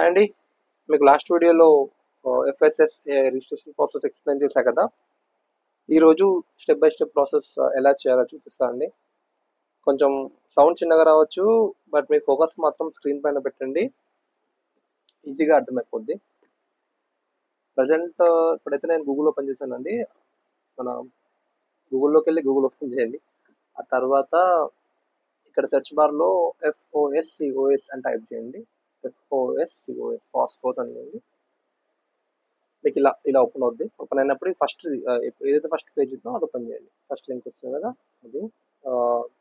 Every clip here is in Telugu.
అండి మీకు లాస్ట్ వీడియోలో ఎఫ్ఎస్ఎస్ రిజిస్ట్రేషన్ ప్రాసెస్ ఎక్స్ప్లెయిన్ చేశా కదా. ఈరోజు స్టెప్ బై స్టెప్ ప్రాసెస్ ఎలా చేయాలో చూపిస్తా అండి. కొంచెం సౌండ్ చిన్నగా రావచ్చు, బట్ మీ ఫోకస్ మాత్రం స్క్రీన్ పైన పెట్టండి, ఈజీగా అర్థమైపోద్ది. ప్రజెంట్ ఇప్పుడైతే నేను గూగుల్ ఓపెన్ చేశానండి. మన గూగుల్లోకి వెళ్ళి గూగుల్ ఓపెన్ చేయండి. ఆ తర్వాత ఇక్కడ సెర్చ్ బార్లో FOSCOS అని టైప్ చేయండి. FOSCOS ఫాస్కోస్ అని చేయండి. మీకు ఇలా ఇలా ఓపెన్ అవుద్ది. ఓపెన్ అయినప్పుడు ఫస్ట్ ఏదైతే ఫస్ట్ పేజ్ ఉందో అది ఓపెన్ చేయండి. ఫస్ట్ లింక్ వస్తుంది కదా, అది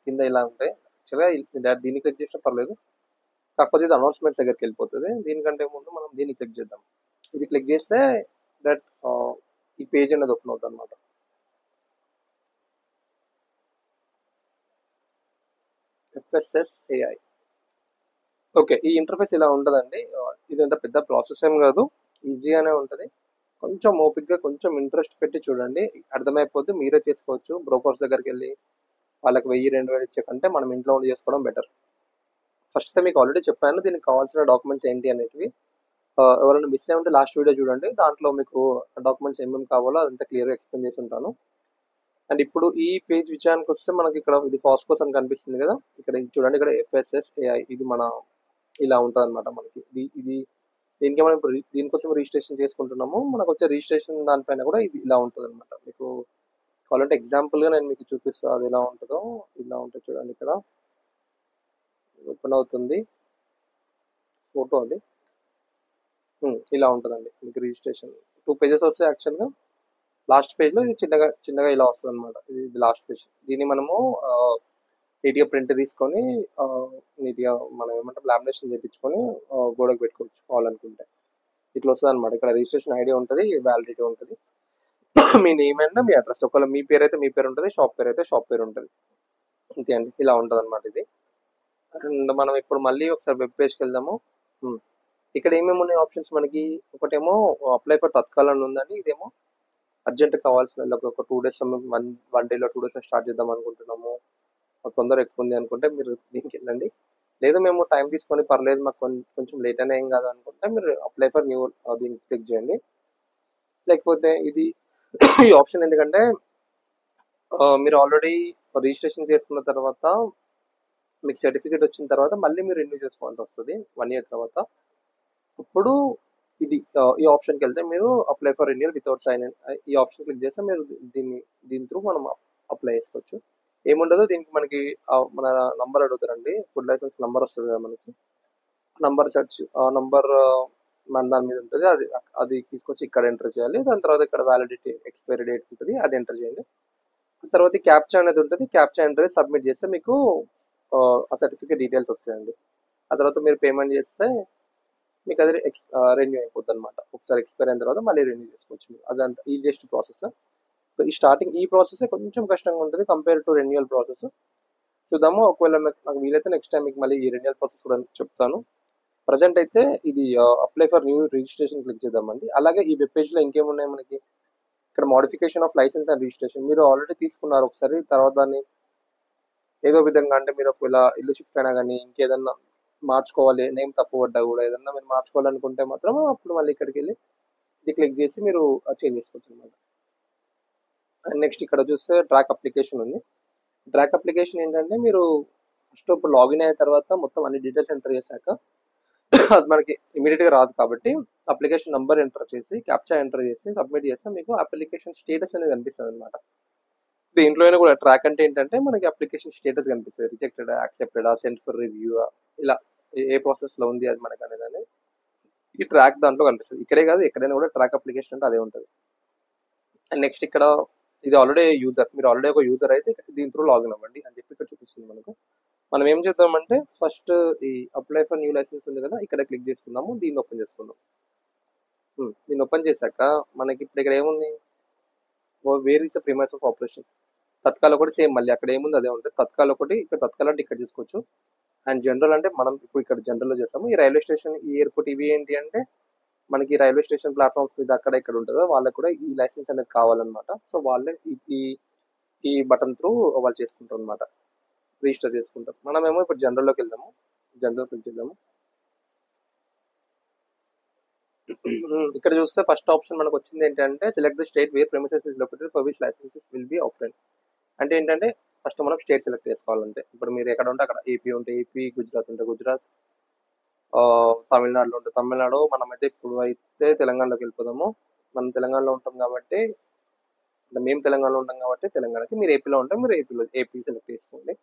కింద ఇలా ఉంటాయి. యాక్చువల్గా దీన్ని క్లిక్ చేసినా పర్లేదు, కాకపోతే ఇది అనౌన్స్మెంట్స్ దగ్గరికి వెళ్ళిపోతుంది. దీనికంటే ముందు మనం దీన్ని క్లిక్ చేద్దాం. ఇది క్లిక్ చేస్తే దట్ ఈ పేజ్ అనేది ఓపెన్ అవుతుంది అనమాట. FSSAI. ఓకే, ఈ ఇంటర్ఫేస్ ఇలా ఉంటుందండి. ఇది అంత పెద్ద ప్రాసెస్ ఏం కాదు, ఈజీగానే ఉంటుంది. కొంచెం ఓపిక్గా కొంచెం ఇంట్రెస్ట్ పెట్టి చూడండి, అర్థమైపోద్ది. మీరే చేసుకోవచ్చు. బ్రోకర్స్ దగ్గరికి వెళ్ళి వాళ్ళకి 1000-2000 ఇచ్చే కంటే మనం ఇంట్లో ఉండి చేసుకోవడం బెటర్. ఫస్ట్ అయితే మీకు ఆల్రెడీ చెప్పాను దీనికి కావాల్సిన డాక్యుమెంట్స్ ఏంటి అనేటివి. ఎవరైనా మిస్ అయి ఉంటే లాస్ట్ వీడియో చూడండి, దాంట్లో మీకు డాక్యుమెంట్స్ ఏమేమి కావాలో అదంతా క్లియర్గా ఎక్స్ప్లెయిన్ చేసి ఉంటాను. అండ్ ఇప్పుడు ఈ పేజ్ విషయానికి వస్తే మనకి ఇక్కడ ఇది ఫాస్కోస్ అని కనిపిస్తుంది కదా, ఇక్కడ చూడండి, ఇక్కడ FSSAI ఇది మన ఇలా ఉంటుంది అనమాట. మనకి ఇది దీనికి మనం ఇప్పుడు దీనికోసం రిజిస్ట్రేషన్ చేసుకుంటున్నాము. మనకు వచ్చే రిజిస్ట్రేషన్ దానిపైన కూడా ఇది ఇలా ఉంటుంది అనమాట. మీకు కావాలంటే ఎగ్జాంపుల్గా నేను మీకు చూపిస్తాను అది ఎలా ఉంటుందో. ఇలా ఉంటుంది చూడండి, ఇక్కడ ఓపెన్ అవుతుంది ఫోటో అది. ఇలా ఉంటుందండి మీకు రిజిస్ట్రేషన్. 2 పేజెస్ వస్తాయి యాక్చువల్గా. లాస్ట్ పేజ్లో ఇది చిన్నగా చిన్నగా ఇలా వస్తుంది అనమాట. ఇది లాస్ట్ పేజ్. దీన్ని మనము నీట్గా ప్రింట్ తీసుకొని నీట్గా మనం ఏమంటాం లామినేషన్ చేయించుకొని గోడకు పెట్టుకోవచ్చు కావాలనుకుంటే. ఇట్లా వస్తుంది అనమాట. ఇక్కడ రిజిస్ట్రేషన్ ఐడి ఉంటుంది, వ్యాలిడిటీ ఉంటుంది, మీ నేమ్ అండ్ మీ అడ్రస్. ఒకవేళ మీ పేరు అయితే మీ పేరు ఉంటుంది, షాప్ పేరు అయితే షాప్ పేరు ఉంటుంది. అంతే అండి, ఇలా ఉంటుంది అనమాట ఇది. అండ్ మనం ఇప్పుడు మళ్ళీ ఒకసారి వెబ్ పేజ్కి వెళ్దాము. ఇక్కడ ఏమేమి ఉన్నాయి ఆప్షన్స్ మనకి. ఒకటేమో అప్లై ఫర్ తత్కాల్ అని ఉందండి. ఇదేమో అర్జెంట్ కావాల్సిన ఒక 2 days, వన్ డేలో 2 days స్టార్ట్ చేద్దాం అనుకుంటున్నాము, తొందర ఎక్కువ ఉంది అనుకుంటే మీరు దీనికి వెళ్ళండి. లేదు మేము టైం తీసుకొని పర్లేదు మాకు కొంచెం లేట్ అయినా ఏం కాదు అనుకుంటే మీరు అప్లై ఫర్ న్యూ దీనికి క్లిక్ చేయండి. లేకపోతే ఇది ఈ ఆప్షన్ ఎందుకంటే మీరు ఆల్రెడీ రిజిస్ట్రేషన్ చేసుకున్న తర్వాత మీకు సర్టిఫికేట్ వచ్చిన తర్వాత మళ్ళీ మీరు రెన్యూ చేసుకోవాల్సి వస్తుంది 1 year తర్వాత. అప్పుడు ఇది ఈ ఆప్షన్కి వెళ్తే మీరు apply for renewal without sign in ఈ ఆప్షన్ క్లిక్ చేస్తే మీరు దీని త్రూ మనం అప్లై చేసుకోవచ్చు. ఏముండదు దీనికి, మనకి మన నంబర్ అడుగుతారండి. ఫుడ్ లైసెన్స్ నంబర్ వస్తుంది కదా మనకి, నంబర్ సెర్చ్ ఆ నంబర్ మన దాని మీద ఉంటుంది. అది తీసుకొచ్చి ఇక్కడ ఎంటర్ చేయాలి. దాని తర్వాత ఇక్కడ వ్యాలిడిటీ ఎక్స్పైరీ డేట్ ఉంటుంది, అది ఎంటర్ చేయండి. తర్వాత క్యాప్చా అనేది ఉంటుంది, క్యాప్చా ఎంటర్ చేసి సబ్మిట్ చేస్తే మీకు ఆ సర్టిఫికేట్ డీటెయిల్స్ వస్తాయండి. ఆ తర్వాత మీరు పేమెంట్ చేస్తే మీకు అది రెన్యూ అయిపోద్ది అనమాట. ఒకసారి ఎక్స్పైర్ అయిన తర్వాత మళ్ళీ రెన్యూ చేసుకోవచ్చు మీరు. అదంతా ఈజియెస్ట్ ప్రాసెస్. ఈ స్టార్టింగ్ ఈ ప్రాసెస్ కొంచెం కష్టంగా ఉంటుంది కంపేర్ టు రెన్యువల్ ప్రాసెస్. చూద్దాము, ఒకవేళ నాకు వీలైతే నెక్స్ట్ టైం మీకు మళ్ళీ ఈ రెన్యువల్ ప్రాసెస్ కూడా చెప్తాను. ప్రజెంట్ అయితే ఇది apply for new registration click చేద్దామండి. అలాగే ఈ వెబ్ పేజ్లో ఇంకేమున్నాయి మనకి, ఇక్కడ modification of licence and registration. మీరు ఆల్రెడీ తీసుకున్నారు ఒకసారి, తర్వాత దాన్ని ఏదో విధంగా అంటే మీరు ఒకవేళ ఇల్లు షిఫ్ట్ అయినా కానీ ఇంకేదన్నా మార్చుకోవాలి, నేమ్ తప్పు పడ్డా కూడా ఏదన్నా మీరు మార్చుకోవాలనుకుంటే మాత్రం అప్పుడు మళ్ళీ ఇక్కడికి వెళ్ళి ఇది క్లిక్ చేసి మీరు చేంజ్ చేసుకోవచ్చు అనమాట. అండ్ నెక్స్ట్ ఇక్కడ చూస్తే ట్రాక్ అప్లికేషన్ ఉంది. ట్రాక్ అప్లికేషన్ ఏంటంటే మీరు ఫస్ట్ ఇప్పుడు లాగిన్ అయిన తర్వాత మొత్తం అన్ని డీటెయిల్స్ ఎంటర్ చేశాక అది మనకి ఇమీడియట్గా రాదు కాబట్టి అప్లికేషన్ నెంబర్ ఎంటర్ చేసి క్యాప్చా ఎంటర్ చేసి సబ్మిట్ చేస్తే మీకు అప్లికేషన్ స్టేటస్ అనేది కనిపిస్తుంది అనమాట. దీంట్లోనే కూడా ట్రాక్ అంటే ఏంటంటే మనకి అప్లికేషన్ స్టేటస్ కనిపిస్తుంది, rejected, accepted, send for review, ఇలా ఏ ప్రాసెస్లో ఉంది అది మనకు అనేది ఈ ట్రాక్ దాంట్లో కనిపిస్తుంది. ఇక్కడే కాదు ఎక్కడైనా కూడా ట్రాక్ అప్లికేషన్ అంటే అదే ఉంటుంది. అండ్ నెక్స్ట్ ఇక్కడ ఇది ఆల్రెడీ యూజర్, మీరు ఆల్రెడీ ఒక యూజర్ అయితే దీని త్రూ లాగిన్ అవ్వండి అని చెప్పి ఇక్కడ చూపిస్తుంది మనకు. మనం ఏం చేద్దామంటే ఫస్ట్ ఈ అప్లై ఫర్ న్యూ లైసెన్స్ ఉంది కదా, ఇక్కడ క్లిక్ చేసుకుందాము. దీన్ని ఓపెన్ చేసుకుందాం. దీన్ని ఓపెన్ చేశాక మనకి ఇప్పుడు ఇక్కడ ఏముంది, where is the premise of operation. Tatkal ఒకటి సేమ్, మళ్ళీ అక్కడ ఏముంది అదే ఉంటుంది. తత్కాల్ ఒకటి, ఇక్కడ తత్కాల్ అంటే ఇక్కడ తీసుకోవచ్చు. అండ్ జనరల్ అంటే మనం ఇప్పుడు ఇక్కడ జనరల్లో చేస్తాము. ఈ రైల్వే స్టేషన్, ఈ ఎయిర్పోర్ట్, ఇవి ఏంటి అంటే మనకి రైల్వే స్టేషన్ ప్లాట్ఫామ్స్ మీద అక్కడ ఇక్కడ ఉంటుందో వాళ్ళకి కూడా ఈ లైసెన్స్ అనేది కావాలన్నమాట. సో వాళ్ళే ఈ ఈ బటన్ త్రూ వాళ్ళు చేసుకుంటారు అనమాట, రిజిస్టర్ చేసుకుంటారు. మనమేమో ఇప్పుడు జనరల్లోకి వెళ్దాము, జనరల్ క్లిక్ చేద్దాము. ఇక్కడ చూస్తే ఫస్ట్ ఆప్షన్ మనకు వచ్చింది ఏంటంటే select the state where premises is located for which licences will be obtain. అంటే ఏంటంటే ఫస్ట్ మనం స్టేట్ సెలెక్ట్ చేసుకోవాలంటే ఇప్పుడు మీరు ఎక్కడ ఉంటే అక్కడ ఏపీ ఉంటే ఏపీ, గుజరాత్ ఉంటే గుజరాత్, తమిళనాడులో ఉంటే తమిళనాడు. మనమైతే ఇప్పుడు అయితే తెలంగాణలోకి వెళ్ళిపోదాము. మనం తెలంగాణలో ఉంటాం కాబట్టి అంటే మేము తెలంగాణలో ఉంటాం కాబట్టి తెలంగాణకి, మీరు ఏపీలో ఉంటే మీరు ఏపీ సెలెక్ట్ చేసుకోండి.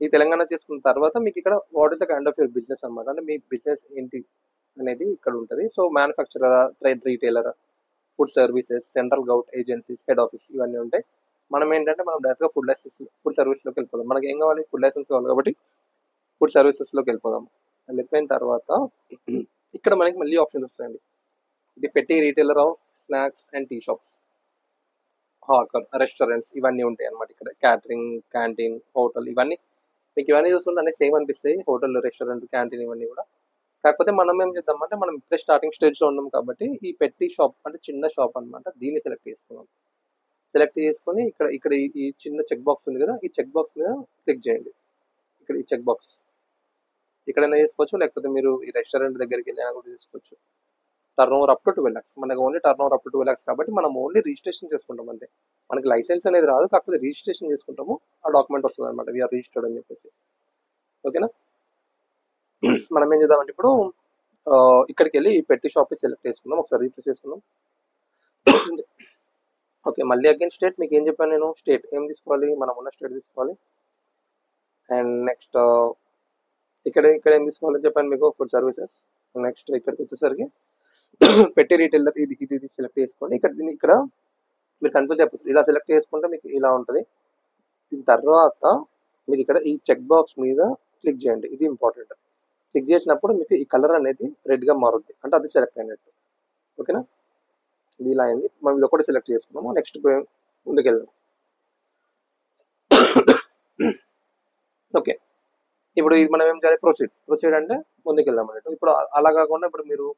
ఈ తెలంగాణ చేసుకున్న తర్వాత మీకు ఇక్కడ what is the kind of your business అనమాట, అంటే మీ బిజినెస్ ఏంటి అనేది ఇక్కడ ఉంటుంది. So manufacturer, trade retailer, food services, central government agencies, head office ఇవన్నీ ఉంటాయి. మనం ఏంటంటే మనం డైరెక్ట్గా ఫుడ్ సర్వీస్లోకి వెళ్ళిపోదాం. మనకి ఏం కావాలి, ఫుడ్ లైసెన్స్ కావాలి కాబట్టి ఫుడ్ సర్వీసెస్లోకి వెళ్ళిపోదాం. వెళ్ళిపోయిన తర్వాత ఇక్కడ మనకి మళ్ళీ ఆప్షన్స్ వస్తాయండి. ఇది petty retailer of snacks and tea shops, hawker, restaurants ఇవన్నీ ఉంటాయి అనమాట. ఇక్కడ క్యాటరింగ్, క్యాంటీన్, హోటల్ ఇవన్నీ మీకు ఇవన్నీ చూస్తుంటే అన్నీ సేమ్ అనిపిస్తాయి. హోటల్, రెస్టారెంట్, క్యాంటీన్ ఇవన్నీ కూడా. కాకపోతే మనం ఏం చేద్దామంటే మనం ఇప్పుడే స్టార్టింగ్ స్టేజ్లో ఉన్నాం కాబట్టి ఈ పెట్టి షాప్ అంటే చిన్న షాప్ అనమాట, దీన్ని సెలెక్ట్ చేసుకున్నాం. సెలెక్ట్ చేసుకొని ఇక్కడ ఇక్కడ ఈ చిన్న చెక్ బాక్స్ ఉంది కదా, ఈ చెక్ బాక్స్ మీద క్లిక్ చేయండి. ఇక్కడ ఈ చెక్ బాక్స్ ఇక్కడైనా చేసుకోవచ్చు, లేకపోతే మీరు ఈ రెస్టారెంట్ దగ్గరికి వెళ్ళినా కూడా చేసుకోవచ్చు. Turn over up to 12 lakhs, మనకు only turn over up to 12 lakhs కాబట్టి మనం ఓన్లీ రిజిస్ట్రేషన్ చేసుకుంటాం అంతే. మనకి లైసెన్స్ అనేది రాదు, కాకపోతే రిజిస్ట్రేషన్ చేసుకుంటాము. ఆ డాక్యుమెంట్ వస్తుంది అనమాట, వీఆర్ రిజిస్టర్డ్ అని చెప్పేసి. ఓకేనా. మనం ఏం చేద్దామంటే ఇప్పుడు ఇక్కడికి వెళ్ళి ఈ పెట్టి షాప్ సెలెక్ట్ చేసుకుందాం. ఒకసారి రీఫ్రెష్ చేసుకుందాం. ఓకే, మళ్ళీ అగైన్ స్టేట్ మీకు ఏం చెప్పాను నేను, స్టేట్ ఏం తీసుకోవాలి, మనం ఉన్న స్టేట్ తీసుకోవాలి. అండ్ నెక్స్ట్ ఇక్కడ ఇక్కడ ఏం తీసుకోవాలని చెప్పాను మీకు, ఫుడ్ సర్వీసెస్. నెక్స్ట్ ఇక్కడికి వచ్చేసరికి పెట్టి రీటైలర్ ఇది ఇది ఇది సెలెక్ట్ చేసుకోండి. ఇక్కడ మీరు కన్ఫ్యూజ్ అయిపోతుంది. ఇలా సెలెక్ట్ చేసుకుంటే మీకు ఇలా ఉంటుంది. దీని తర్వాత మీకు ఇక్కడ ఈ చెక్ బాక్స్ మీద క్లిక్ చేయండి, ఇది ఇంపార్టెంట్. క్లిక్ చేసినప్పుడు మీకు ఈ కలర్ అనేది రెడ్గా మారుద్ది, అంటే అది సెలెక్ట్ అయినట్టు. ఓకేనా, ఇది ఇలా అయింది. మనం ఇది ఒకటి సెలెక్ట్ చేసుకున్నాము. నెక్స్ట్ ముందుకెళ్దాం. ఓకే, ఇప్పుడు ఇది మనం ఏం చేయాలి, ప్రొసీడ్ అంటే ముందుకెళ్దాం అన్నట్టు. ఇప్పుడు అలా కాకుండా ఇప్పుడు మీరు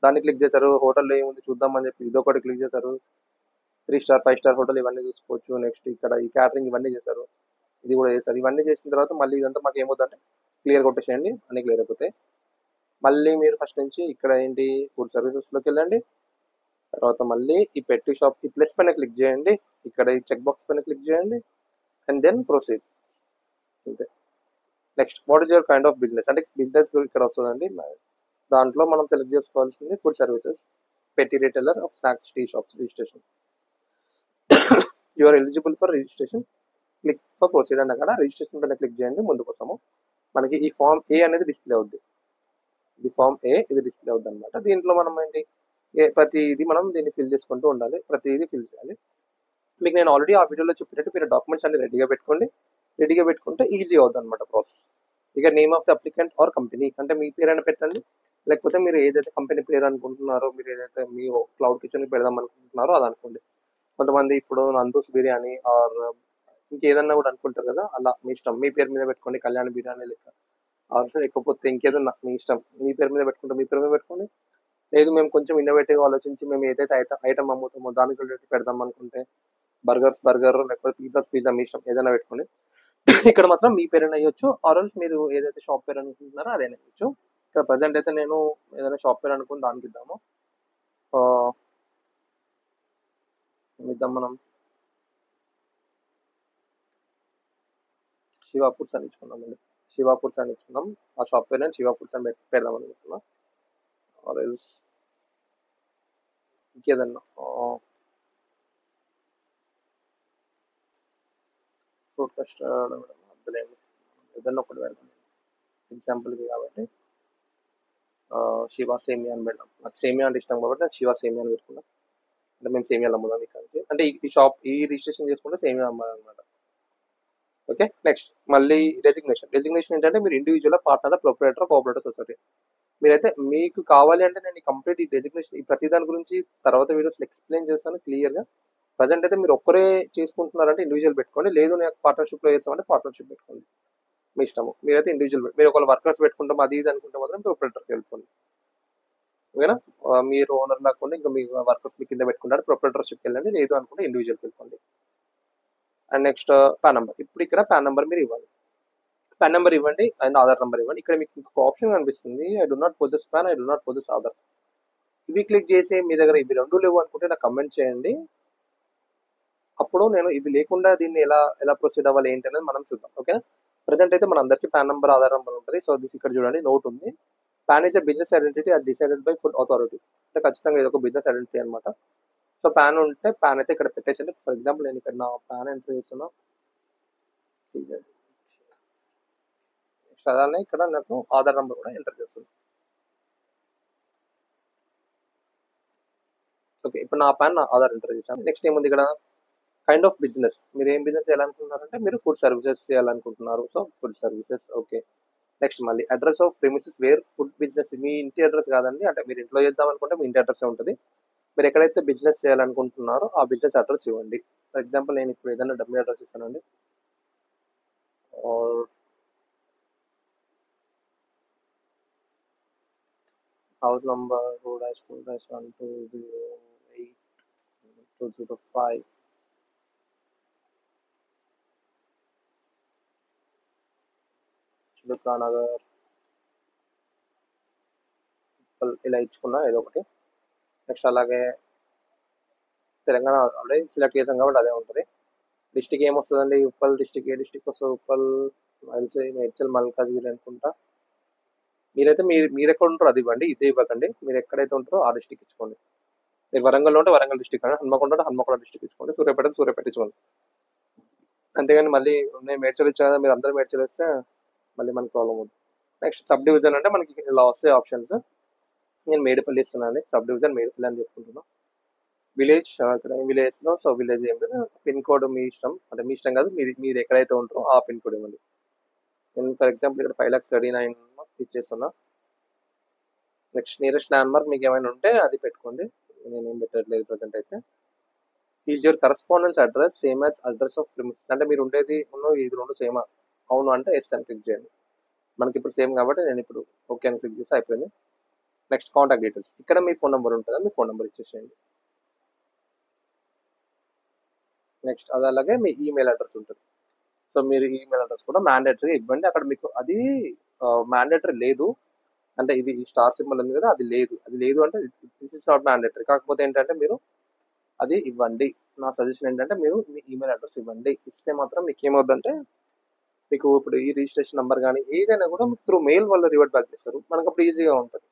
దాన్ని క్లిక్ చేస్తారు, హోటల్లో ఏముంది చూద్దామని చెప్పి ఇదొకటి క్లిక్ చేస్తారు. 3 స్టార్ 5 స్టార్ హోటల్ ఇవన్నీ చూసుకోవచ్చు. నెక్స్ట్ ఇక్కడ ఈ క్యాటరింగ్ ఇవన్నీ చేశారు, ఇది కూడా చేస్తారు. ఇవన్నీ చేసిన తర్వాత మళ్ళీ ఇదంతా మాకు ఏమవుతుందంటే క్లియర్ కొట్టేసేయండి, అన్నీ క్లియర్ అయిపోతాయి. మళ్ళీ మీరు ఫస్ట్ నుంచి ఇక్కడ ఏంటి ఫుడ్ సర్వీసెస్లోకి వెళ్ళండి. తర్వాత మళ్ళీ ఈ పెట్టి షాప్ ఈ ప్లస్ పైన క్లిక్ చేయండి, ఇక్కడ ఈ చెక్ బాక్స్ పైన క్లిక్ చేయండి, అండ్ దెన్ ప్రొసీడ్. అంతే. Next what is your kind of business, అంటే బిజినెస్ ఇక్కడ వస్తుందండి. దాంట్లో మనం సెలెక్ట్ చేసుకోవాల్సింది food services, petty retailer of snacks, tea shops, registration. You're eligible for registration, click for proceed అన్న కదా, రిజిస్ట్రేషన్ పైన క్లిక్ చేయండి. ముందుకు వస్తాము. మనకి ఈ ఫామ్ ఏ అనేది డిస్ప్లే అవుద్ది, ఇది ఫామ్ ఏ, ఇది డిస్ప్లే అవుద్ది అనమాట. దీంట్లో మనం ఏంటి ప్రతిదీ మనం దీన్ని ఫిల్ చేసుకుంటూ ఉండాలి, ప్రతిదీ ఫిల్ చేయాలి. మీకు నేను ఆల్రెడీ ఆ వీడియోలో చెప్పినట్టు మీరు డాక్యుమెంట్స్ అన్ని రెడీగా పెట్టుకోండి. రెడీగా పెట్టుకుంటే ఈజీ అవుతుంది అనమాట ప్రాసెస్. ఇక name of the applicant or company అంటే మీ పేరైనా పెట్టండి, లేకపోతే మీరు ఏదైతే కంపెనీ పేరు అనుకుంటున్నారో, మీరు ఏదైతే మీ క్లౌడ్ కిచెన్ పెడదాం అనుకుంటున్నారో అది అనుకోండి. కొంతమంది ఇప్పుడు నందూస్ బిర్యానీ ఆర్ ఇంకేదన్నా కూడా అనుకుంటారు కదా, అలా మీ ఇష్టం. మీ పేరు మీద పెట్టుకోండి, కళ్యాణ్ బిర్యానీ లెక్క. ఆర్ లేకపోతే ఇంకేదన్నా మీ ఇష్టం, మీ పేరు మీద పెట్టుకుంటే మీ పేరు మీద పెట్టుకోండి. లేదు మేము కొంచెం ఇన్నోవేటివ్గా ఆలోచించి మేము ఏదైతే ఐటమ్ అమ్ముతామో దానికి రిలేటెడ్ పెడదాం అనుకుంటే బర్గర్, లేకపోతే పిజ్జా మీ ఇష్టం, ఏదైనా పెట్టుకోండి. ఇక్కడ మాత్రం మీ పేరైనా వేయొచ్చు, ఆర్ఎల్స్ మీరు ఏదైతే షాప్ పేరు అనుకుంటున్నారో అదైనా వేయచ్చు. ఇక్కడ ప్రజెంట్ అయితే నేను ఏదైనా షాప్ పేరు అనుకుని దానికి ఇద్దాము. ఇద్దాం మనం శివ ఫుడ్స్ అని ఇచ్చుకుందాం అండి. శివ ఫుడ్స్ అని ఇచ్చుకుందాం. ఆ షాప్ పేరు నేను శివ ఫుడ్స్ అని పెడదాం అనుకుంటున్నా. ఆర్ఎల్స్ ఇంకేదన్నా ఫ్రూట్ కస్టర్డ్ వద్దులేండి, ఏదన్నా ఒకటి పెడదాం ఎగ్జాంపుల్కి కాబట్టి. శివ సేమియా అని పెడదాం. నాకు సేమియా అంటే ఇష్టం కాబట్టి నేను శివ సేమియా అని పెట్టుకున్నాను. అంటే మేము సేమియాలు అమ్ముదాం ఇక్కడ నుంచి, అంటే ఈ షాప్ ఈ రిజిస్ట్రేషన్ చేసుకుంటే సేమియా అమ్మాలన్నమాట. ఓకే, నెక్స్ట్ మళ్ళీ రెసిగ్నేషన్ ఏంటంటే మీరు individual partner, proprietor, cooperative society. మీరైతే మీకు కావాలి అంటే నేను కంప్లీట్ ఈ రెసిగ్నేషన్ ఈ ప్రతి దాని గురించి తర్వాత వీడియోస్లో ఎక్స్ప్లెయిన్ చేస్తాను క్లియర్గా. ప్రజెంట్ అయితే మీరు ఒక్కరే చేసుకుంటున్నారంటే ఇండివిజువల్ పెట్టుకోండి, లేదు నేను పార్ట్నర్షిప్లో చేస్తామంటే పార్ట్నర్షిప్ పెట్టుకోండి, మీ ఇష్టము. మీరైతే ఇండివిజువల్, మీరు ఒకవేళ వర్కర్స్ పెట్టుకుంటాం అది ఇది అనుకుంటే మాత్రం ప్రొపరేటర్కి వెళ్ళిపోండి. ఓకేనా, మీరు ఓనర్ లాక్కోండి, ఇంకా మీ వర్కర్స్ మీ కింద పెట్టుకుంటారు, ప్రొపరేటర్షిప్కి వెళ్ళండి, లేదు అనుకుంటే ఇండివిజువల్కి వెళ్ళిపోండి. And next pan number. ఇప్పుడు ఇక్కడ పాన్ నెంబర్ మీరు ఇవ్వాలి, పాన్ నెంబర్ ఇవ్వండి అండ్ ఆధార్ నెంబర్ ఇవ్వండి. ఇక్కడ మీకు ఇంకొక ఆప్షన్ కనిపిస్తుంది, I do not possess pan, I do not possess Aadhaar. ఇవి క్లిక్ చేసి మీ దగ్గర ఇవి రెండు లేవు అనుకుంటే నాకు కమెంట్ చేయండి. అప్పుడు నేను ఇవి లేకుండా దీన్ని ఎలా ప్రొసీడ్ అవ్వాలి ఏంటి అనేది మనం చూద్దాం. ఓకేనా? ప్రెసెంట్ అయితే మన అందరికీ పాన్ నెంబర్, ఆధార్ నెంబర్ ఉంటుంది. సో దిస్ ఇక్కడ చూడండి నోట్ ఉంది. Pan is a business identity as decided by food authority. అంటే ఖచ్చితంగా ఇది ఒక బిజినెస్ ఐడెంటిటీ అనమాట. సో పాన్ ఉంటే పాన్ అయితే ఇక్కడ పెట్టేసండి. ఫర్ ఎగ్జాంపుల్ నేను ఇక్కడ నా పాన్ ఎంటర్ చేస్తున్నా. అలానే ఇక్కడ నాకు ఆధార్ నెంబర్ కూడా ఎంటర్ చేస్తుంది. ఓకే, ఇప్పుడు నా పాన్ నా ఆధార్ ఎంటర్ చేశాను. నెక్స్ట్ ఏముంది ఇక్కడ? Kind of business. మీరు ఏం బిజినెస్ చేయాలనుకుంటున్నారంటే మీరు ఫుడ్ సర్వీసెస్ చేయాలనుకుంటున్నారు. So food services. Okay, next మళ్ళీ address of premises where food business. మీ ఇంటి అడ్రస్ కాదండి, అంటే మీరు ఇంట్లో చేద్దాం అనుకుంటే మీ ఇంటి అడ్రస్ ఉంటుంది. మీరు ఎక్కడైతే బిజినెస్ చేయాలనుకుంటున్నారో ఆ బిజినెస్ అడ్రస్ ఇవ్వండి. ఫర్ ఎగ్జాంపుల్ నేను ఇప్పుడు ఏదైనా డమ్మీ అడ్రస్ ఇస్తానండి. హౌస్ నంబర్ 2-1208205 చిలుకా నగర్ ఇలా ఇచ్చుకున్నా ఏదో ఒకటి. నెక్స్ట్ అలాగే తెలంగాణ ఆల్రెడీ సెలెక్ట్ చేసాం కాబట్టి అదే ఉంటుంది. డిస్టిక్ ఏమొస్తుందండి? ఉప్పల్ డిస్టిక్. ఏ డిస్టిక్ వస్తుంది? ఉప్పల్, మేడ్చల్, మల్కాజ్గిరి అనుకుంటా. మీరైతే మీరు ఎక్కడ ఉంటారో అది ఇవ్వండి, ఇదే ఇవ్వకండి. మీరు ఎక్కడైతే ఉంటారో ఆ డిస్టిక్ ఇచ్చుకోండి. మీరు వరంగల్లో ఉంటే వరంగల్ డిస్టిక్ అని, హన్మకొండ ఉంటే హన్మకొండ డిస్టిక్ ఇచ్చుకోండి, సూర్యాపేట ఇచ్చుకోండి. అంతేగాని మళ్ళీ నేను మేడ్చల్ ఇచ్చా కదా మీరు అందరూ మేడ్చల్ ఇస్తే మళ్ళీ మనకి ప్రాబ్లం అవుతుంది. నెక్స్ట్ సబ్ డివిజన్ అంటే మనకి ఇలా వస్తాయి ఆప్షన్స్. నేను మేడిపల్లి ఇస్తున్నాను, సబ్ డివిజన్ మేడిపల్లి అని చెప్పుకుంటున్నాను. విలేజ్ ఇక్కడ విలేజ్లో, సో విలేజ్ ఏం లేదు. పిన్ కోడ్ మీ ఇష్టం, అంటే మీ ఇష్టం కాదు, మీరు ఎక్కడైతే ఉంటారో ఆ పిన్ కోడ్ ఇవ్వండి. నేను ఫర్ ఎగ్జాంపుల్ ఇక్కడ 5,39,000 ఇచ్చేస్తున్నా. నెక్స్ట్ నియరెస్ట్ ల్యాండ్ మార్క్ మీకు ఏమైనా ఉంటే అది పెట్టుకోండి, నేనేం పెట్టట్లేదు ప్రజెంట్ అయితే. Is your correspondence address same as address of premises. అంటే మీరు ఉండేది ఇది రెండు సేమా? అవును అంటే ఎస్ అని క్లిక్ చేయండి. మనకి ఇప్పుడు సేమ్ కాబట్టి నేను ఇప్పుడు ఓకే అని క్లిక్ చేసి అయిపోయింది. Next contact details. ఇక్కడ మీ ఫోన్ నెంబర్ ఉంటుందా, మీ ఫోన్ నెంబర్ ఇచ్చేసేయండి. నెక్స్ట్ అది అలాగే మీ ఈమెయిల్ అడ్రస్ ఉంటుంది. సో మీరు ఈమెయిల్ అడ్రస్ కూడా మ్యాండేటరీ ఇవ్వండి. అక్కడ మీకు అది మ్యాండేటరీ లేదు అంటే ఇది స్టార్ సింబల్ ఉంది కదా, అది లేదు అంటే దిస్ ఇస్ నాట్ మ్యాండేటరీ. కాకపోతే ఏంటంటే మీరు అది ఇవ్వండి. నా సజెషన్ ఏంటంటే మీరు మీ ఈమెయిల్ అడ్రస్ ఇవ్వండి. ఇస్తే మాత్రం మీకు ఏమవుతుందంటే మీకు ఇప్పుడు ఈ రిజిస్ట్రేషన్ నెంబర్ కానీ ఏదైనా కూడా మీకు త్రూ మెయిల్ వాళ్ళు రివర్ట్ బ్యాక్ చేస్తారు. మనకు అప్పుడు ఈజీగా ఉంటుంది.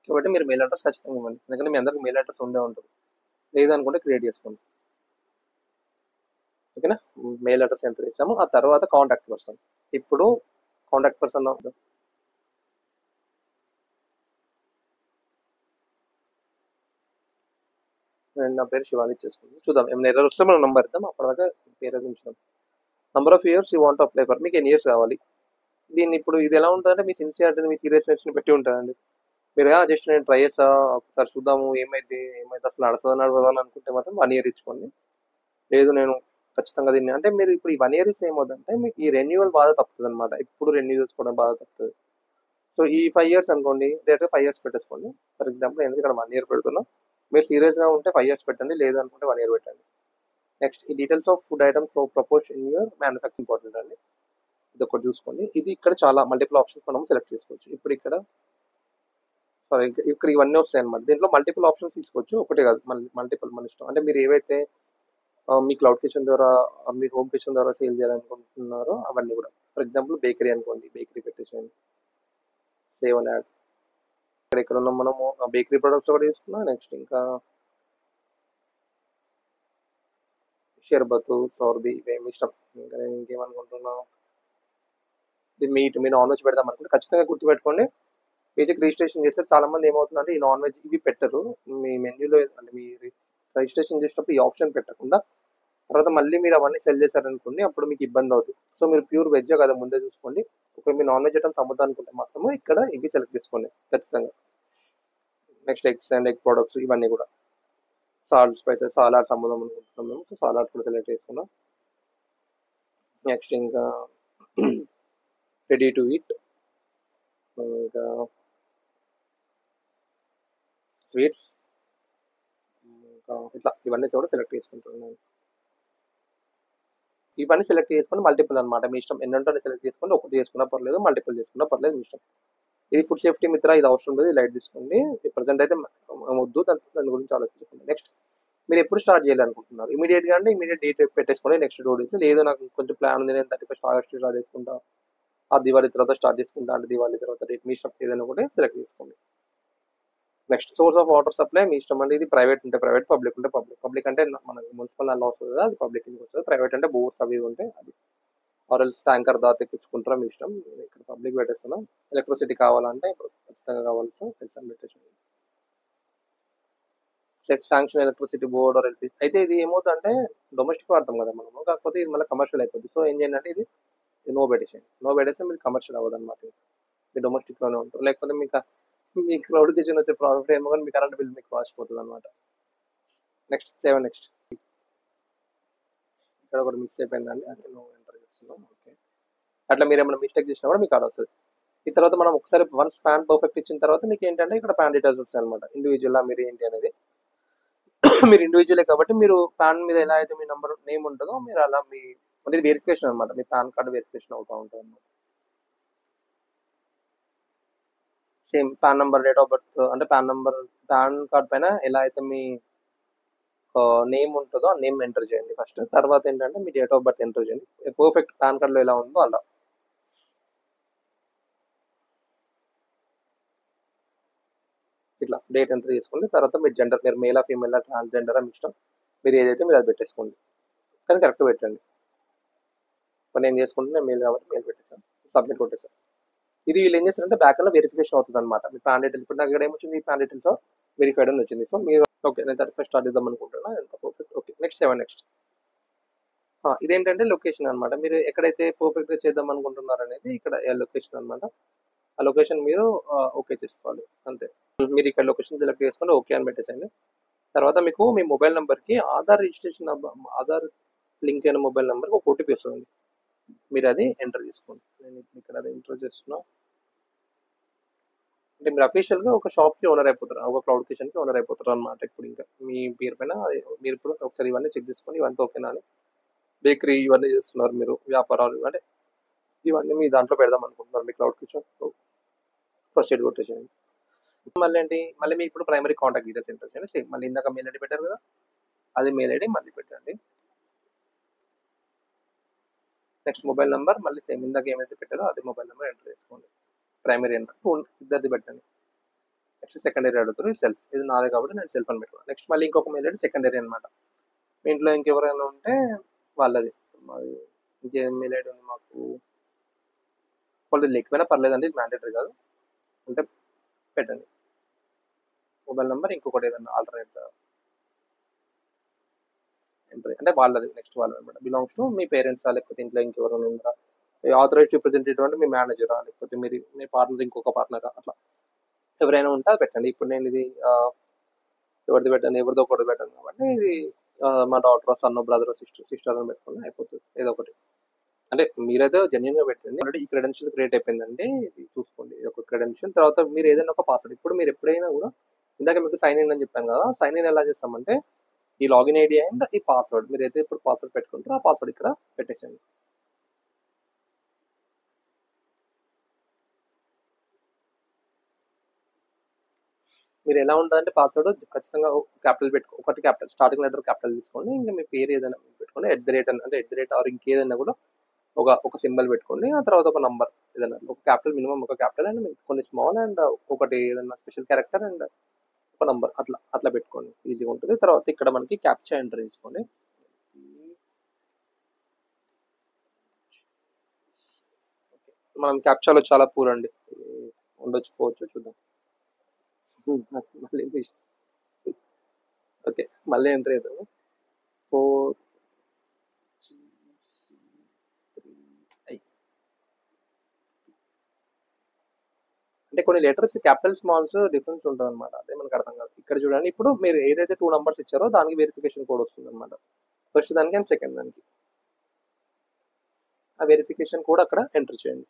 కాబట్టి మీరు మెయిల్ అడ్రస్ ఖచ్చితంగా ఇవ్వండి, ఎందుకంటే మీ అందరికి మెయిల్ అడ్రస్ ఉండే ఉంటుంది. లేదనుకుంటే క్రియేట్ చేసుకోండి. ఓకేనా? మెయిల్ అడ్రస్ ఎంటర్ చేసాము. ఆ తర్వాత కాంటాక్ట్ పర్సన్. ఇప్పుడు కాంటాక్ట్ పర్సన్ నా పేరు శివాని చేసుకుంది. చూద్దాం ఏమైనా ఎర్రర్ వస్తే మనం నెంబర్ ఇద్దాం. అప్పటిదాకా పేరు ఉంచుదాం. Number of years you want apply for. మీకు ఎన్ని ఇయర్స్ కావాలి? దీన్ని ఇప్పుడు ఇది ఎలా ఉంటుందంటే మీ సిన్సియారిటీని, మీ సీరియస్నెస్ని పెట్టి ఉంటుందండి. మీరు జస్ట్ నేను ట్రై చేస్తా ఒకసారి చూద్దాము ఏమైతే అసలు నడవదా అని అనుకుంటే మాత్రం 1 ఇయర్ ఇచ్చుకోండి. లేదు నేను ఖచ్చితంగా దీన్ని అంటే మీరు ఇప్పుడు ఈ 1 ఇయర్ ఇస్తే ఏమవుతుందంటే మీకు ఈ రెన్యువల్ బాధ తప్పుతుంది అనమాట. ఇప్పుడు రెన్యూ చేసుకోవడం బాధ తప్పుతుంది. సో ఈ 5 ఇయర్స్ అనుకోండి, డైరెక్ట్గా 5 ఇయర్స్ పెట్టేసుకోండి. ఫర్ ఎగ్జాంపుల్ నేను ఇక్కడ 1 ఇయర్ పెడుతున్నా. మీరు సీరియస్గా ఉంటే 5 ఇయర్స్ పెట్టండి, లేదు అనుకుంటే 1 ఇయర్ పెట్టండి. నెక్స్ట్ ఈ details of food items propose in your manufacturing important అండి. ఇది ఒకటి చూసుకోండి. ఇది ఇక్కడ చాలా మల్టిపుల్ ఆప్షన్స్ మనం సెలెక్ట్ చేసుకోవచ్చు. ఇప్పుడు ఇక్కడ ఇక్కడ ఇవన్నీ వస్తాయి అనమాట. దీంట్లో మల్టిపుల్ ఆప్షన్స్ తీసుకోవచ్చు, ఒకటే కాదు, మల్టిపుల్ మన ఇష్టం. అంటే మీరు ఏవైతే మీ క్లౌడ్ కిచెన్ ద్వారా, మీ హోమ్ కిచెన్ ద్వారా సేల్ చేయాలనుకుంటున్నారో అవన్నీ కూడా. ఫర్ ఎగ్జాంపుల్ బేకరీ అనుకోండి, బేకరీ పెట్టేసేయండి, సేవ్ అండ్ యాడ్. ఇక్కడ ఉన్న మనము బేకరీ ప్రొడక్ట్స్ కూడా తీసుకున్నాం. నెక్స్ట్ ఇంకా షర్బత్, సౌర్బి, ఇవేమి ఇష్టం. ఇంకా నేను ఇంకేమనుకుంటున్నాను, ఇది మీరు నాన్ వెజ్ పెడదాం అనుకుంటే ఖచ్చితంగా గుర్తుపెట్టుకోండి. బేసిక్ రిజిస్ట్రేషన్ చేస్తారు చాలా మంది. ఏమవుతుందంటే ఈ నాన్ వెజ్ ఇవి పెట్టరు మీ మెన్యూలో, అంటే మీ రిజిస్ట్రేషన్ చేసేటప్పుడు ఈ ఆప్షన్ పెట్టకుండా తర్వాత మళ్ళీ మీరు అవన్నీ సెల్ చేశారనుకోండి, అప్పుడు మీకు ఇబ్బంది అవుతుంది. సో మీరు ప్యూర్ వెజ్ కదా ముందే చూసుకోండి. ఒకవేళ మీరు నాన్ వెజ్ ఐటమ్స్ అమ్ముతా అనుకుంటే మాత్రము ఇక్కడ ఇవి సెలెక్ట్ చేసుకోండి ఖచ్చితంగా. Next eggs and egg products ఇవన్నీ కూడా. సాల్ట్, స్పైసెస్, సాలాడ్స్ అమ్ముదాం అనుకుంటున్నాం మేము, సో సాలాడ్స్ కూడా సెలెక్ట్ చేసుకున్నాం. నెక్స్ట్ ఇంకా రెడీ టు ఈట్, ఇంకా స్వీట్స్, ఇంకా ఇట్లా ఇవన్నీ కూడా సెలెక్ట్ చేసుకుంటున్నాను. ఇవన్నీ సెలెక్ట్ చేసుకుని మల్టిపుల్ అనమాట, మీ ఇష్టం. ఎన్ని ఉంటాయో సెలెక్ట్ చేసుకుని ఒకటి చేసుకున్నా పర్లేదు, మల్టిపుల్ చేసుకున్నా పర్లేదు, మీ ఇష్టం. ఇది ఫుడ్ సేఫ్టీ మిత్ర, ఇది అవసరం లేదు, లైట్ తీసుకోండి. ప్రజెంట్ అయితే వద్దు, దాని గురించి ఆలోచించకండి. నెక్స్ట్ మీరు ఎప్పుడు స్టార్ట్ చేయాలనుకుంటున్నారు? ఇమీడియట్గా అంటే ఇమీడియట్ డేట్ పెట్టేసుకోండి, నెక్స్ట్ 2 days. లేదు నాకు కొంచెం ప్లాన్ ఉంది, నేను 31st August స్టార్ట్ చేసుకుంటా, ఆ దివాళీ తర్వాత స్టార్ట్ చేసుకుంటా అంటే దివాళీ తర్వాత డేట్ మీ ఇష్టం, ఏదైనా ఒకటి సెలెక్ట్ చేసుకోండి. Next source of water supply మీ ఇష్టం అండి. ఇది ప్రైవేట్ ఉంటే ప్రైవేట్, పబ్లిక్ ఉంటే పబ్లిక్. పబ్లిక్ అంటే మనకి మున్సిపల్ నల్లా వస్తుంది కదా, అది పబ్లిక్ కిందకి వస్తుంది. ప్రైవేట్ అంటే బోర్స్ అవి ఉంటే అది, ఆర్ఎల్స్ ట్యాంకర్ దా తెప్పించుకుంటారా మీ ఇష్టం. నేను ఇక్కడ పబ్లిక్ పెట్టేస్తున్నాం. ఎలక్ట్రిసిటీ కావాలంటే ఇప్పుడు ఖచ్చితంగా కావాలి, సో తెలుసని పెట్టేసి sanction electricity board or LP. అయితే ఇది ఏమవుతుందంటే డొమెస్టిక్ వాడతాం కదా మనము, కాకపోతే ఇది మళ్ళీ కమర్షియల్ అయిపోద్ది. సో ఏం చేయండి అంటే ఇది నో పెట్టేసేయండి. నో పెట్టేస్తే మీరు కమర్షియల్ అవ్వదు అనమాట, మీరు డొమెస్టిక్లోనే ఉంటారు. లేకపోతే మీ క్లౌడ్ కిచెన్ వచ్చే ప్రాఫిట్ ఏమో కానీ మీ కరెంట్ బిల్ మీకు వాసిపోతుంది అనమాట. నెక్స్ట్ 7 నెక్స్ట్ ఇక్కడ ఒకటి మిక్స్ అయిపోయిందండి, అది నో ఎంటర్ చేస్తున్నాం. ఓకే, అట్లా మీరు ఏమైనా మిస్టేక్ చేసినా కూడా మీకు అది వస్తుంది. ఈ తర్వాత మనం ఒకసారి వన్స్ ప్యాన్ పర్ఫెక్ట్ ఇచ్చిన తర్వాత మీకు ఏంటంటే ఇక్కడ ప్యాన్ డీటెయిల్స్ వస్తాయి అనమాట. ఇండివిజువల్గా మీరు ఏంటి అనేది మీరు ఇండివిజువలే కాబట్టి మీరు పాన్ మీద ఎలా అయితే మీ నంబర్ నేమ్ ఉంటుందో మీరు అలా మీ అంటే వెరిఫికేషన్ అనమాట, మీ పాన్ కార్డు వెరిఫికేషన్ అవుతూ ఉంటుంది అనమాట. Same pan number, date of birth అంటే పాన్ కార్డ్ పైన ఎలా అయితే మీ నేమ్ ఉంటుందో ఆ నేమ్ ఎంటర్ చేయండి ఫస్ట్. తర్వాత ఏంటంటే మీ డేట్ ఆఫ్ బర్త్ ఎంటర్ చేయండి, పర్ఫెక్ట్ పాన్ కార్డ్లో ఎలా ఉందో అలా. ఇట్లా డేట్ ఎంటర్ చేసుకోండి. తర్వాత మీ జెండర్, మీరు మేలా ఫీమేలా ట్రాన్స్జెండర్ మీ ఇష్టం, మీరు ఏదైతే మీరు అది పెట్టేసుకోండి, కానీ కరెక్ట్ పెట్టండి. మరి నేను చేసుకుంటే మెయిల్ కాబట్టి మెయిల్ పెట్టేసాను, సబ్మిట్ కొట్టేసాను. ఇది వీళ్ళు ఏం చేస్తారంటే బ్యాక్ లో వెరిఫికేషన్ అవుతుంది అనమాట. మీ పాన్ డీటెయిల్ ఇప్పుడు నాకు ఇక్కడ ఏమొచ్చింది, పాన్ డీటెయిల్స్ వెరిఫైడ్ అని వచ్చింది. సో మీరు ఓకే, నేను 35 స్టార్ట్ చేద్దాం అనుకుంటున్నా, ఎంత పర్ఫెక్ట్. ఓకే, నెక్స్ట్ 7 నెక్స్ట్ ఇదేంటంటే లొకేషన్ అనమాట. మీరు ఎక్కడైతే పర్ఫెక్ట్ గా చేద్దాం అనుకుంటున్నారు అనేది ఇక్కడ లొకేషన్ అనమాట. ఆ లొకేషన్ మీరు ఓకే చేసుకోవాలి అంతే. మీరు ఇక్కడ లొకేషన్ సెలెక్ట్ చేసుకొని ఓకే అని పెట్టేసండి. తర్వాత మీకు మీ మొబైల్ నెంబర్కి ఆధార్ రిజిస్ట్రేషన్, ఆధార్ లింక్ అయిన మొబైల్ నెంబర్కి ఒక ఓటీపీ వస్తుంది, మీరు అది ఎంటర్ చేసుకోండి. నేను ఇక్కడ అది ఎంటర్ చేస్తున్నా. అంటే మీరు అఫీషియల్ గా ఒక షాప్ కి ఓనర్ అయిపోతారు, ఒక క్లౌడ్ కిచెన్ కి ఓనర్ అయిపోతారు అనమాట. ఇప్పుడు ఇంకా మీ పేరు పైన మీరు ఇప్పుడు ఒకసారి ఇవన్నీ చెక్ చేసుకొని ఇవంతా ఓకేనా అని. బేకరీ ఇవన్నీ చేస్తున్నారు మీరు, వ్యాపారాలు అంటే ఇవన్నీ మీ దాంట్లో పెడదాం అనుకుంటున్నారు మీ క్లౌడ్ కిచెన్, ప్రొసీడ్ కొట్టేసేయండి. మళ్ళీ ఏంటి, మళ్ళీ మీ ఇప్పుడు ప్రైమరీ కాంటాక్ట్ డీటెయిల్స్ ఎంటర్ చేయండి. సేమ్ మళ్ళీ ఇందాక మెయిల్ ఐడి పెట్టారు కదా, అది మెయిల్ ఐడి మళ్ళీ పెట్టండి. నెక్స్ట్ మొబైల్ నెంబర్ మళ్ళీ సేమ్ ఇందాక ఏమైతే పెట్టారో అది మొబైల్ నెంబర్ ఎంటర్ చేసుకోండి. ప్రైమరీ ఎంటర్ ఇద్దరిది పెట్టండి. నెక్స్ట్ సెకండరీ అడుగుతారు, ఇది సెల్ఫ్, ఇది నాదే కాబట్టి నేను సెల్ఫ్ అని పెట్టుకున్నాను. నెక్స్ట్ మళ్ళీ ఇంకొక మెయిల్ ఐడి సెకండరీ అనమాట. మీ ఇంట్లో ఇంకెవరైనా ఉంటే వాళ్ళది. మాది ఇంకేం మెయిల్ ఐడి ఉంది మాకు, వాళ్ళు లేకపోయినా పర్లేదండి, ఇది మ్యాండేటరీ కాదు, అంటే పెట్టండి. మొబైల్ నెంబర్ ఇంకొకటి ఏదన్నా ఆల్టర్నేట్ ఎంటర్ అంటే వాళ్ళది, నెక్స్ట్ వాళ్ళది అనమాట. బిలాంగ్స్ టు మీ పేరెంట్సా, లేకపోతే ఇంట్లో ఇంకెవరైనా ఉందా, ఆథరైజ్ రిప్రజెంటేటివ్ అంటే మీ మేనేజరా, లేకపోతే మీ పార్ట్నర్ ఇంకొక పార్ట్నరా, అట్లా ఎవరైనా ఉంటే అది పెట్టండి. ఇప్పుడు నేను ఇది ఎవరిది పెట్టాను, ఎవరిదో ఒకటి పెట్టాను కాబట్టి ఇది మా డాటర్, సన్, బ్రదర్, సిస్టర్ అని పెట్టుకుని అయిపోతుంది ఏదో ఒకటి. అంటే మీరైతే జెన్యున్ గా పెట్టండి. ఆల్రెడీ ఈ క్రెడెన్షియల్ క్రియేట్ అయిపోయిందండి, ఇది చూసుకోండి, ఇది ఒక క్రెడెన్షియల్. తర్వాత మీరు ఏదైనా ఒక పాస్వర్డ్, ఇప్పుడు మీరు ఎప్పుడైనా కూడా ఇందాక మీకు సైన్ ఇన్ అని చెప్పాను కదా, సైన్ ఇన్ ఎలా చేస్తామంటే ఈ లాగిన్ ఐడి అండ్ ఈ పాస్వర్డ్, మీరు అయితే ఇప్పుడు పాస్వర్డ్ పెట్టుకుంటారో ఆ పాస్వర్డ్ ఇక్కడ పెట్టేసేయండి. మీరు ఎలా ఉంటుందంటే పాస్వర్డ్ ఖచ్చితంగా క్యాపిటల్ ఒకటి క్యాపిటల్, స్టార్టింగ్ లెటర్ క్యాపిటల్ తీసుకోండి. ఇంకా మీ పేరు ఏదైనా పెట్టుకోండి, @ అంటే @ ఆర్ ఇంకేదైనా కూడా ఒక సింబల్ పెట్టుకోండి. ఆ తర్వాత ఒక నంబర్ ఏదైనా, ఒక క్యాపిటల్, మినిమం ఒక క్యాపిటల్ అండ్ కొన్ని స్మాల్ అండ్ ఒకటి ఏదైనా స్పెషల్ క్యారెక్టర్ అండ్ ఒక నంబర్, అట్లా అట్లా పెట్టుకోండి, ఈజీగా ఉంటుంది. తర్వాత ఇక్కడ మనకి క్యాప్చా ఎంటర్ చేసుకోండి. మనం క్యాప్చాలో చాలా పూర్ అండి, ఉండొచ్చుకోవచ్చు, చూద్దాం. మళ్ళీ ఓకే, మళ్ళీ ఎంటర్ అవుతాము. 4 అంటే కొన్ని లెటర్స్ క్యాపిటల్ స్మాల్స్ డిఫరెన్స్ ఉంటుంది అనమాట, అదే మనకు అర్థం కాదు. ఇక్కడ చూడండి, ఇప్పుడు మీరు ఏదైతే 2 నంబర్స్ ఇచ్చారో దానికి వెరిఫికేషన్ కోడ్ వస్తుంది అనమాట, ఫస్ట్ దానికి అండ్ సెకండ్ దానికి. ఆ వెరిఫికేషన్ కోడ్ అక్కడ ఎంటర్ చేయండి.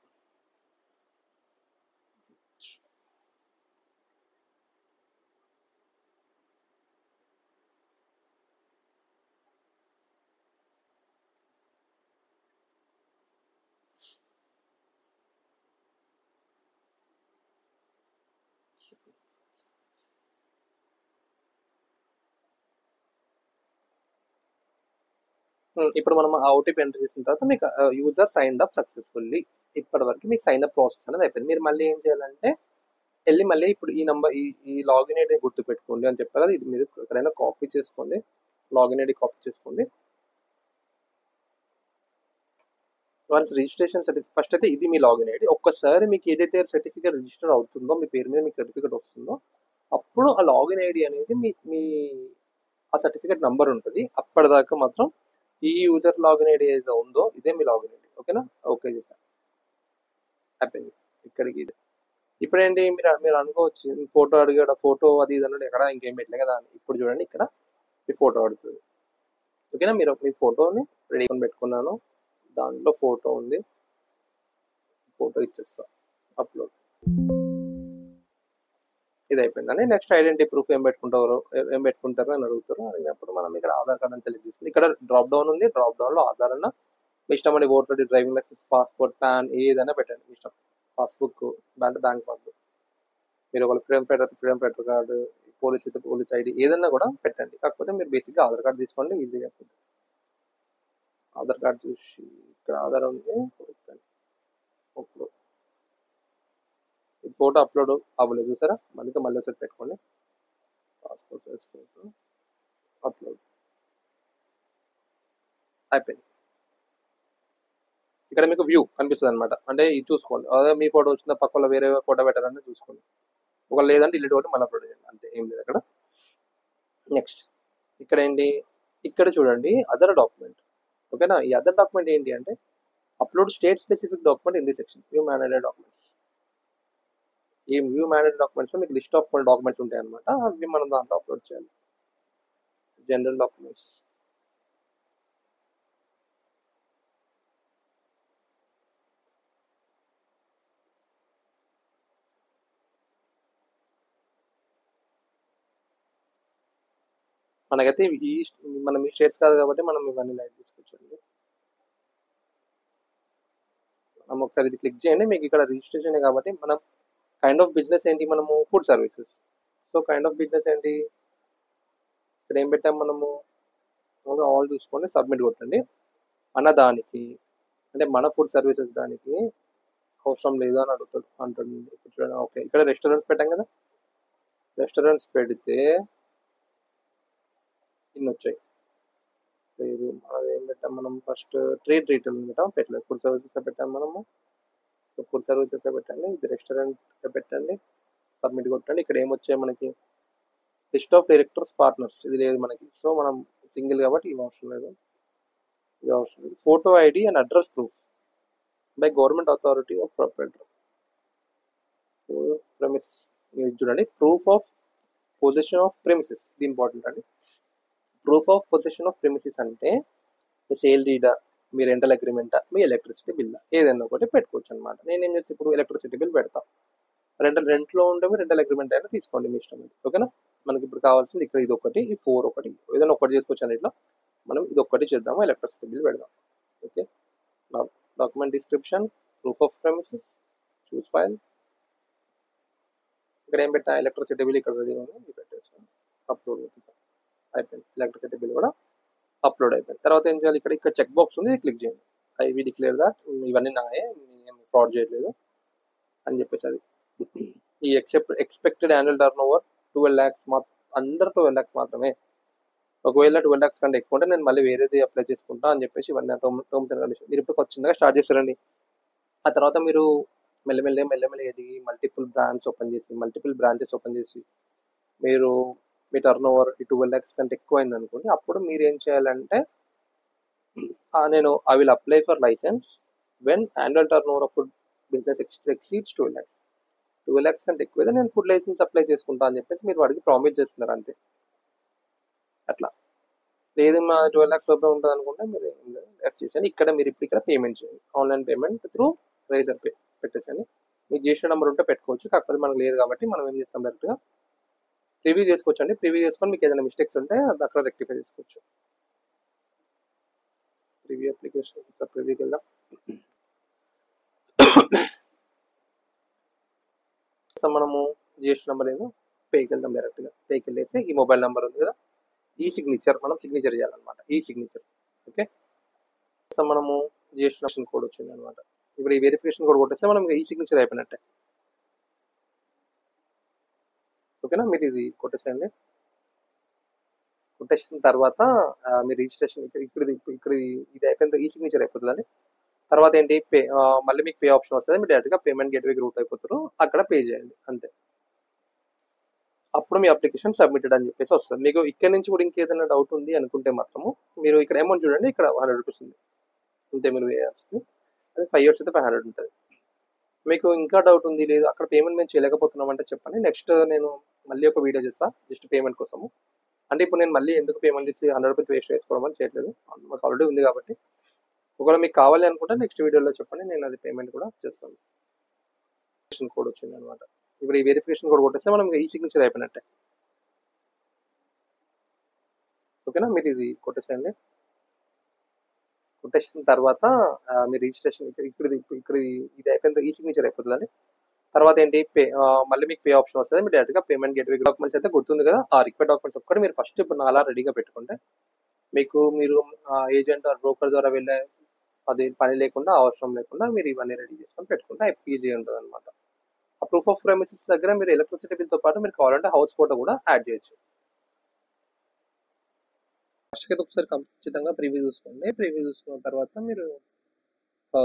ఇప్పుడు మనం ఆ ఓటీపీ ఎంటర్ చేసిన తర్వాత మీకు యూజర్ సైన్డ్ అప్ సక్సెస్ఫుల్లీ, ఇప్పటి వరకు మీకు సైన్ అప్ ప్రాసెస్ అనేది అయిపోయింది. మీరు మళ్ళీ ఏం చేయాలంటే వెళ్ళి మళ్ళీ ఇప్పుడు ఈ నంబర్ ఈ లాగిన్ ఐడి గుర్తు పెట్టుకోండి అని చెప్పారు కదా, ఇది మీరు ఎక్కడైనా కాపీ చేసుకోండి, లాగిన్ ఐడి కాపీ చేసుకోండి. వన్స్ రిజిస్ట్రేషన్ సర్టిఫికేట్ ఫస్ట్ అయితే ఇది మీ లాగిన్ ఐడి. ఒక్కసారి మీకు ఏదైతే సర్టిఫికేట్ రిజిస్టర్ అవుతుందో, మీ పేరు మీద మీకు సర్టిఫికేట్ వస్తుందో, అప్పుడు ఆ లాగిన్ ఐడి అనేది మీ మీ ఆ సర్టిఫికేట్ నంబర్ ఉంటుంది. అప్పటిదాకా మాత్రం ఈ యూజర్ లాగిన్ ఐడి ఏదైతే ఉందో ఇదే మీ లాగిన్ ఐడి. ఓకేనా? ఓకే చేశాను, అయిపోయింది. ఇక్కడికి ఇది. ఇప్పుడేంటి మీరు మీరు అనుకోవచ్చు ఫోటో అడిగాడు, ఫోటో అది ఇది అన్నాడు, ఎక్కడ ఇంకేం పెట్టలే కదా అని. ఇప్పుడు చూడండి ఇక్కడ మీ ఫోటో అడుగుతుంది. ఓకేనా? మీరు మీ ఫోటోని రెడీ పెట్టుకున్నాను, దాంట్లో ఫోటో ఉంది, ఫోటో ఇచ్చేస్తా, అప్లోడ్. ఇది అయిపోయిందండి. నెక్స్ట్ ఐడెంటిటీ ప్రూఫ్ ఏం పెట్టుకుంటారు అని అడుగుతారు. అడిగినప్పుడు మనం ఇక్కడ ఆధార్ కార్డ్ అని సెలెక్ట్ చేసుకుని ఇక్కడ డ్రాప్ డౌన్ ఉంది, డ్రాప్ డౌన్ లో ఆధార్ అన్న మీ ఇష్టం అండి, voter ID, driving licence, passport, PAN ఏదైనా పెట్టండి మీ ఇష్టం. పాస్బుక్, బ్యాంక్ పాస్బుక్, మీరు ఒక ఫ్రీడమ్ ఫైటర్ కార్డు, పోలీస్ అయితే పోలీస్ ఐడి ఏదన్నా కూడా పెట్టండి. కాకపోతే మీరు బేసిక్గా ఆధార్ కార్డు తీసుకోండి, ఈజీగా అయిపోతుంది. ఆధార్ కార్డు చూసి ఇక్కడ ఆధార్ ఉంది, ఫోటో అప్లోడ్ అవ్వలేదు చూసారా, అందుకే మళ్ళీ సెట్ పెట్టుకోండి. పాస్పోర్ట్ సైజ్ ఫోటో అప్లోడ్ అయిపోయింది. ఇక్కడ మీకు వ్యూ కనిపిస్తుంది అనమాట, అంటే ఇది చూసుకోండి, అదే మీ ఫోటో వచ్చిందా, పక్కన వేరే ఫోటో పెట్టారని చూసుకోండి. ఒక లేదంటే డిలీట్ ఒకటి మళ్ళీ అప్లోడ్ చేయండి, అంతే, ఏం లేదు అక్కడ. నెక్స్ట్ ఇక్కడ ఏంటి, ఇక్కడ చూడండి అదర్ డాక్యుమెంట్. ఓకేనా? ఈ అదర్ డాక్యుమెంట్ ఏంటి అంటే upload state specific document in the section view managed documents. ఈ వ్యూ మేనేజ్డ్ డాక్యుమెంట్స్ మీకు లిస్ట్ ఆఫ్ కొన్ని డాక్యుమెంట్స్ ఉంటాయి అనమాట, అవి మనం దాంట్లో అప్లోడ్ చేయాలి. జనరల్ డాక్యుమెంట్స్, మనకైతే మనం ఈ స్టేట్స్ కాదు కాబట్టి మనం ఇవన్నీ లైట్ తీసుకొచ్చండి. మనం ఒకసారి ఇది క్లిక్ చేయండి, మీకు ఇక్కడ రిజిస్ట్రేషన్ కాబట్టి మనం కైండ్ ఆఫ్ బిజినెస్ ఏంటి, మనము food services. So kind of business ఏంటి, ఇక్కడ ఏం పెట్టాం మనము, ఆల్ చూసుకోండి, సబ్మిట్ కొట్టండి. దానికి అంటే మన ఫుడ్ సర్వీసెస్ దానికి అవసరం లేదు అని అంటుంది. ఇప్పుడు చూడండి, ఓకే, ఇక్కడ రెస్టారెంట్స్ పెట్టాం కదా, రెస్టారెంట్స్ పెడితే ఇన్ని వచ్చాయి. లేదు అది ఏం పెట్టాం మనం, ఫస్ట్ ట్రేడ్ రీటైల్ పెట్టలేదు, ఫుడ్ సర్వీసెస్ పెట్టాం మనము. సో ఫుడ్ సర్వీసెస్ పెట్టండి, ఇది రెస్టారెంట్ పెట్టండి, సబ్మిట్ కొట్టండి. ఇక్కడ ఏమొచ్చాయి మనకి, లిస్ట్ ఆఫ్ డైరెక్టర్స్ పార్ట్నర్స్, ఇది లేదు మనకి. సో మనం సింగిల్ కాబట్టి ఇవి అవసరం లేదు, ఇది అవసరం లేదు. Photo ID and address proof by government authority of proprietor premises. మీరు చూడండి, proof of position of premises, ఇది ఇంపార్టెంట్ అండి. Proof of position of premises అంటే మీ సేల్ డీడా, మీ రెంటల్ అగ్రిమెంటా, మీ ఎలక్ట్రిసిటీ బిల్, ఏదైనా ఒకటి పెట్టుకోవచ్చు అనమాట. నేనేం చేసి ఇప్పుడు ఎలక్ట్రిసిటీ బిల్ పెడతా, రెంట్లో ఉంటే రెంటల్ అగ్రిమెంట్ అయినా తీసుకోండి మీ ఇష్టం. ఓకేనా? మనకి ఇప్పుడు కావాల్సింది ఇక్కడ ఇది ఒకటి, ఈ 4 ఒకటి, ఏదైనా ఒకటి చేసుకోవచ్చు అని ఇట్లా మనం ఇది ఒక్కటి చేద్దాము, ఎలక్ట్రిసిటీ బిల్ పెడదాం. Okay, document description, proof of premises, choose file. ఇక్కడ ఏం పెట్టా, ఎలక్ట్రిసిటీ బిల్ ఇక్కడ రెడీగా ఉంది, ఇది పెట్టేస్తాను, అప్లోడ్ పెట్టేసాను, అయిపోయింది. ఎలక్ట్రిసిటీ బిల్ కూడా అప్లోడ్ అయిపోయింది. తర్వాత ఏం చేయాలి, ఇక్కడ చెక్ బాక్స్ ఉంది, క్లిక్ చేయండి. ఐ డిక్లేర్ దాట్ ఇవన్నీ నాయే, నేను ఫ్రాడ్ చేయట్లేదు అని చెప్పేసి. అది ఈ expected annual turn over 12 lakhs, అందరూ 12 lakhs మాత్రమే. ఒకవేళ 12 lakhs కంటే ఎక్కువ ఉంటే నేను మళ్ళీ వేరేది అప్లై చేసుకుంటా అని చెప్పేసి ఇవన్నీ టర్మ్స్ అండ్ కండిషన్. మీరు ఇప్పుడు చిన్నగా స్టార్ట్ చేస్తారండి, ఆ తర్వాత మీరు మెల్లమెల్ల ఎదిగి మల్టిపుల్ బ్రాంచెస్ ఓపెన్ చేసి మీరు మీ టర్న్ ఓవర్ 12 lakhs కంటే ఎక్కువ అయింది అనుకోండి, అప్పుడు మీరు ఏం చేయాలంటే I will apply for licence when annual turnover of food business exceeds 12 lakhs. 12 lakhs కంటే ఎక్కువ నేను ఫుడ్ లైసెన్స్ అప్లై చేసుకుంటా అని చెప్పేసి మీరు వాడికి ప్రామిస్ చేస్తున్నారు అంతే. అట్లా లేదు మా 12 lakhs లోపే ఉంటుంది అనుకుంటే మీరు యాక్ట్ చేసేయండి. ఇక్కడ మీరు ఇక్కడ పేమెంట్ చేయండి, online payment through Razorpay పెట్టేసండి. మీ జిఎస్టీ నెంబర్ ఉంటే పెట్టుకోవచ్చు, కాకపోతే మనకు లేదు కాబట్టి మనం ఏం చేస్తాం, డైరెక్ట్గా ప్రివ్యూ చేసుకోవచ్చు అండి. ప్రివ్యూ చేసుకొని మీకు ఏదైనా మిస్టేక్స్ ఉంటే అది అక్కడ రెక్టిఫై చేసుకోవచ్చు. ప్రివ్యూ అప్లికేషన్, ప్రివ్యూకి వెళ్దాం. మనము జిఎస్టీ నెంబర్ లేదు, పేకి వెళ్దాం, డైరెక్ట్గా పేకి వెళ్ళేసి ఈ మొబైల్ నెంబర్ ఉంది కదా, ఈ సిగ్నేచర్ మనం సిగ్నేచర్ చేయాలన్నమాట, ఈ సిగ్నేచర్. ఓకే, మనము జిఎస్టీ కోడ్ వచ్చింది అనమాట. ఇప్పుడు ఈ వెరిఫికేషన్ కోడ్ కొట్టేస్తే మనం ఈ సిగ్నేచర్ అయిపోయినట్టే. ఓకేనా, మీరు ఇది కొట్టేసేయండి. కొట్టేసిన తర్వాత మీ రిజిస్ట్రేషన్ ఇక్కడ ఇది అయిపోయిన ఈ సిగ్నేచర్ అయిపోతుందండి. తర్వాత ఏంటి మళ్ళీ మీకు పే ఆప్షన్ వస్తుంది. మీరు డైరెక్ట్గా పేమెంట్ గేట్వేకి రూట్ అయిపోతారు, అక్కడ పే చేయండి అంతే. అప్పుడు మీ అప్లికేషన్ సబ్మిటెడ్ అని చెప్పేసి వస్తుంది. మీకు ఇక్కడ నుంచి కూడా ఇంకేదైనా డౌట్ ఉంది అనుకుంటే మాత్రము మీరు ఇక్కడ అమౌంట్ చూడండి, ఇక్కడ 100 రూపీస్ ఉంది అంతే మీరు వేయాల్సింది. అది 5 ఇయర్స్ అయితే 500 ఉంటుంది. మీకు ఇంకా డౌట్ ఉంది, లేదు అక్కడ పేమెంట్ మేము చేయలేకపోతున్నాం అంటే చెప్పండి. నెక్స్ట్ నేను మళ్ళీ ఒక వీడియో చేస్తాను జస్ట్ పేమెంట్ కోసము. అంటే ఇప్పుడు నేను మళ్ళీ ఎందుకు పేమెంట్ చేసి 100 రూపీస్ వేస్ట్ చేసుకోవడం అని చేయట్లేదు, మాకు ఆల్రెడీ ఉంది కాబట్టి. ఒకవేళ మీకు కావాలి అనుకుంటే నెక్స్ట్ వీడియోలో చెప్పండి, నేను అది పేమెంట్ కూడా చేస్తాను. కోడ్ వచ్చింది అనమాట. ఇప్పుడు ఈ వెరిఫికేషన్ కోడ్ కొట్టేస్తే మనం ఈ సిగ్నేచర్ అయిపోయినట్టే. ఓకేనా, మీరు ఇది కొట్టేసేయండి. కొట్టేసిన తర్వాత మీ రిజిస్ట్రేషన్ ఇక్కడ ఇది అయిపోయిన ఈ సిగ్నేచర్ అయిపోతుందండి. తర్వాత ఏంటి మళ్ళీ మీకు పే ఆప్షన్ వస్తుంది. మీరు డైరెక్ట్గా పేమెంట్ గేట్వే డాక్యుమెంట్స్ అయితే గుర్తుంది కదా, ఆ రిక్వైర్డ్ డాక్యుమెంట్స్ ఒక్కటి మీరు ఫస్ట్ ఇప్పుడు అలా రెడీగా పెట్టుకుంటే మీకు మీరు ఏజెంట్ ఆర్ బ్రోకర్ ద్వారా వెళ్ళే అది పని లేకుండా, అవసరం లేకుండా మీరు ఇవన్నీ రెడీ చేసుకొని పెట్టుకుంటే ఈజీగా ఉంటుంది అనమాట. ఆ ప్రూఫ్ ఆఫ్ ప్రెమిసెస్ దగ్గర మీరు ఎలక్ట్రిసిటీ బిల్తో పాటు మీరు కావాలంటే హౌస్ ఫోటో కూడా యాడ్ చేయొచ్చు. ఫస్ట్కి అయితే ఒకసారి ఖచ్చితంగా ప్రివ్యూ చూసుకోండి. ప్రివ్యూ చూసుకున్న తర్వాత మీరు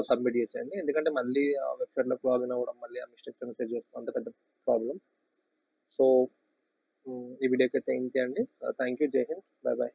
సబ్మిట్ చేసేయండి. ఎందుకంటే మళ్ళీ ఆ వెబ్సైట్లోకి లాగిన్ అవ్వడం, మళ్ళీ ఆ మిస్టేక్స్ అన్ని సెట్ చేసుకోవడం అంత పెద్ద ప్రాబ్లం. సో ఈ వీడియోకి అయితే ఇంతే అండి. Thank you. జై హింద్. Bye bye.